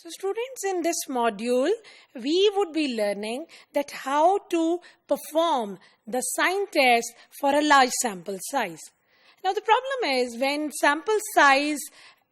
So students, in this module, we would be learning that how to perform the sign test for a large sample size. Now the problem is when sample size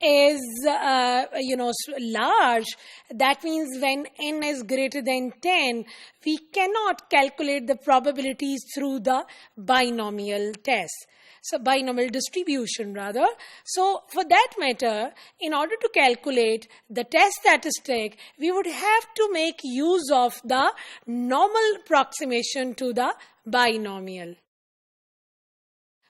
is large, that means when n is greater than 10, we cannot calculate the probabilities through the binomial test. So binomial distribution rather. So for that matter, in order to calculate the test statistic, we would have to make use of the normal approximation to the binomial.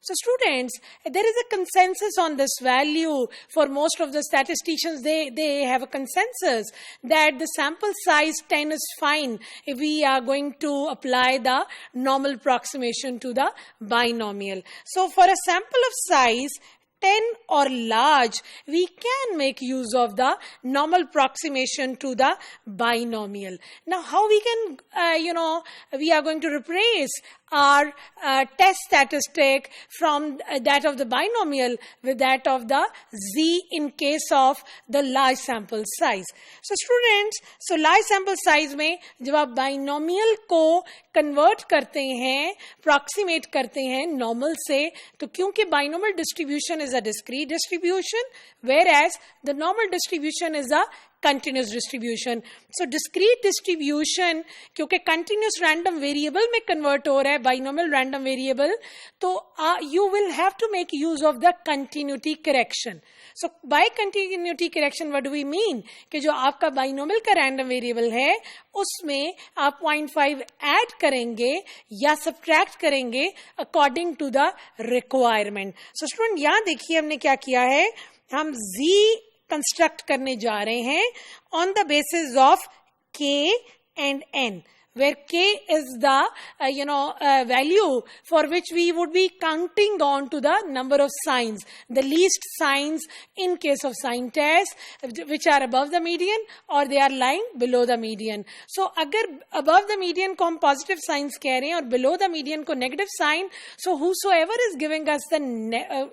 So students, there is a consensus on this value for most of the statisticians. They have a consensus that the sample size 10 is fine if we are going to apply the normal approximation to the binomial. So for a sample of size 10 or large, we can make use of the normal approximation to the binomial. Now how we can, we are going to replace our test statistic from that of the binomial with that of the z in case of the large sample size. So students, so large sample size में जब आप binomial को convert करते हैं, approximate करते हैं normal से, तो क्योंकि binomial distribution is a discrete distribution, whereas the normal distribution is a continuous distribution. So discrete distribution क्योंकि continuous random variable में convert हो रहा है binomial random variable, तो you will have to make use of the continuity correction. So by continuity correction what do we mean? कि जो आपका binomial का random variable है उसमें आप 0.5 add करेंगे या subtract करेंगे according to the requirement. So student यहाँ देखिए हमने क्या किया है, हम z कंस्ट्रक्ट करने जा रहे हैं on the basis of k and n, where k is the value for which we would be counting on to the number of signs, the least signs in case of sign test, which are above the median or they are lying below the median. So अगर above the median को हम positive signs कह रहे हैं और below the median को negative sign, so whosoever is giving us the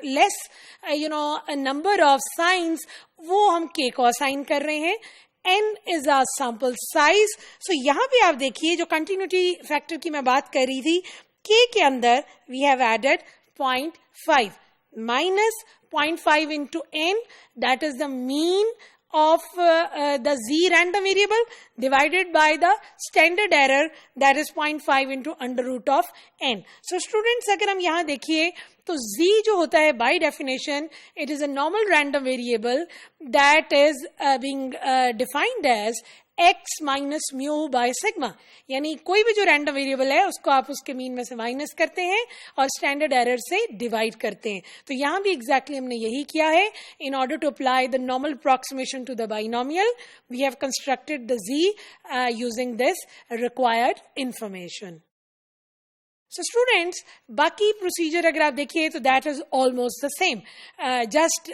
less a number of signs, वो हम k को assign कर रहे हैं. n is our sample size. So यहाँ पे आप देखिए जो continuity factor की मैं बात कर रही थी, k के अंदर we have added 0.5 minus 0.5 into n, that is the mean of the z random variable divided by the standard error, that is 0.5 into under root of n. So students, अगर हम यहाँ देखिए तो z जो होता है by definition it is a normal random variable that is being defined as x minus mu by sigma. यानी कोई भी जो random variable है उसको आप उसके mean में से minus करते हैं और standard error से divide करते हैं. तो यहाँ भी exactly हमने यही किया है. In order to apply the normal approximation to the binomial, we have constructed the z using this required information. So students, बाकी procedure अगर आप देखिए तो that is almost the same. Just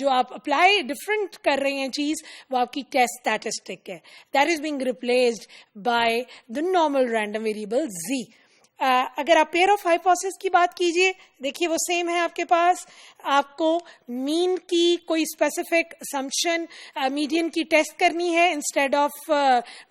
जो आप apply different कर रहे हैं चीज़ वो आपकी test statistic है. That is being replaced by the normal random variable z. अगर आप पेयर ऑफ हाइपोथेसिस की बात कीजिए, देखिए वो सेम है आपके पास. आपको मीन की कोई स्पेसिफिक असम्पशन मीडियन की टेस्ट करनी है instead of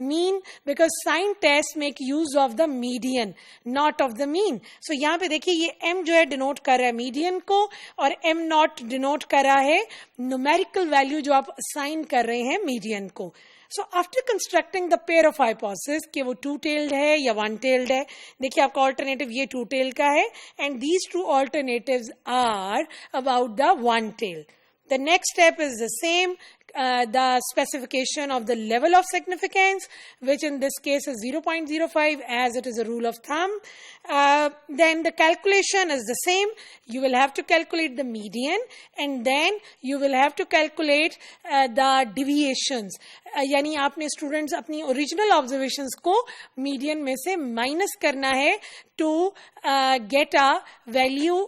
mean, because sign test make use of the median not of the mean. So यहाँ पे देखिए ये m जो है डिनोट कर रहा है मीडियन को और m नॉट डिनोट कर रहा है न्यूमेरिकल वैल्यू जो आप असाइन कर रहे हैं मीडियन को. So after constructing the pair of hypothesis कि वो two-tailed है या one-tailed है, देखिए आपका alternative ये two-tailed का है and these two alternatives are about the one-tailed. The next step is the same, the specification of the level of significance, which in this case is 0.05 as it is a rule of thumb. Then the calculation is the same. You will have to calculate the median and then you will have to calculate the deviations. यानी आपने students अपनी original observations को median में से minus करना है to get a value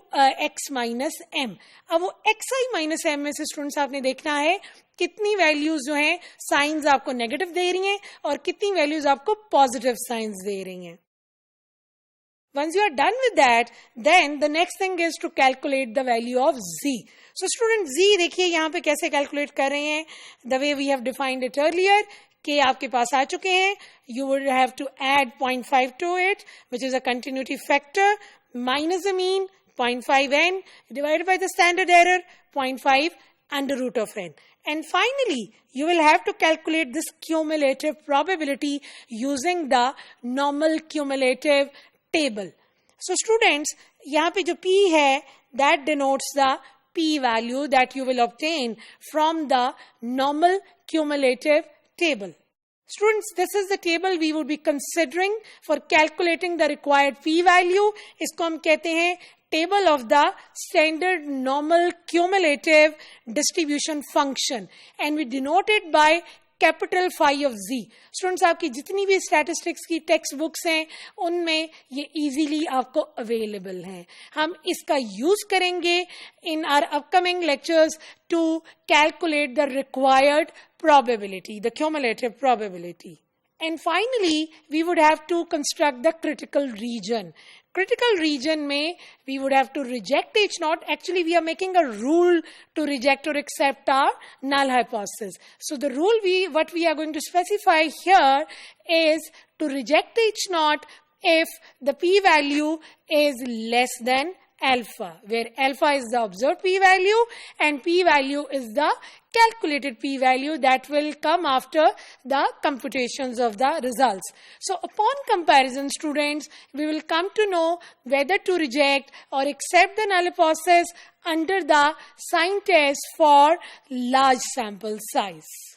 x minus m. अब वो xi minus m में से students आपने देखना है कितनी वैल्यूज जो हैं साइंस आपको नेगेटिव दे रही हैं और कितनी वैल्यूज आपको पॉजिटिव साइंस दे रही हैं. Once you are done with that, then the next thing is to calculate the value of z. So student Z देखिए यहाँ पे कैसे कैलकुलेट कर रहे हैं, the way we have defined it earlier. K आपके पास आ चुके हैं. You would have to add 0.5 to it, which is a continuity factor, minus the mean 0.5 n divided by the standard error 0.5 under root of n. And finally, you will have to calculate this cumulative probability using the normal cumulative table. So students, यहाँ पे जो P है, that denotes the P value that you will obtain from the normal cumulative table. Students, this is the table we would be considering for calculating the required P value. इसको हम कहते हैं table of the standard normal cumulative distribution function, and we denote it by capital phi of z. Students, आपकी जितनी भी statistics की text books हैं, उनमें ये easily आपको available हैं. हम इसका use करेंगे in our upcoming lectures to calculate the required probability, the cumulative probability. And finally, we would have to construct the critical region. Critical region में we would have to reject H naught. Actually, we are making a rule to reject or accept our null hypothesis. So the rule what we are going to specify here is to reject H naught if the P value is less than alpha, where alpha is the observed P value and P value is the calculated P value that will come after the computations of the results. So upon comparison, students, we will come to know whether to reject or accept the null hypothesis under the sign test for large sample size.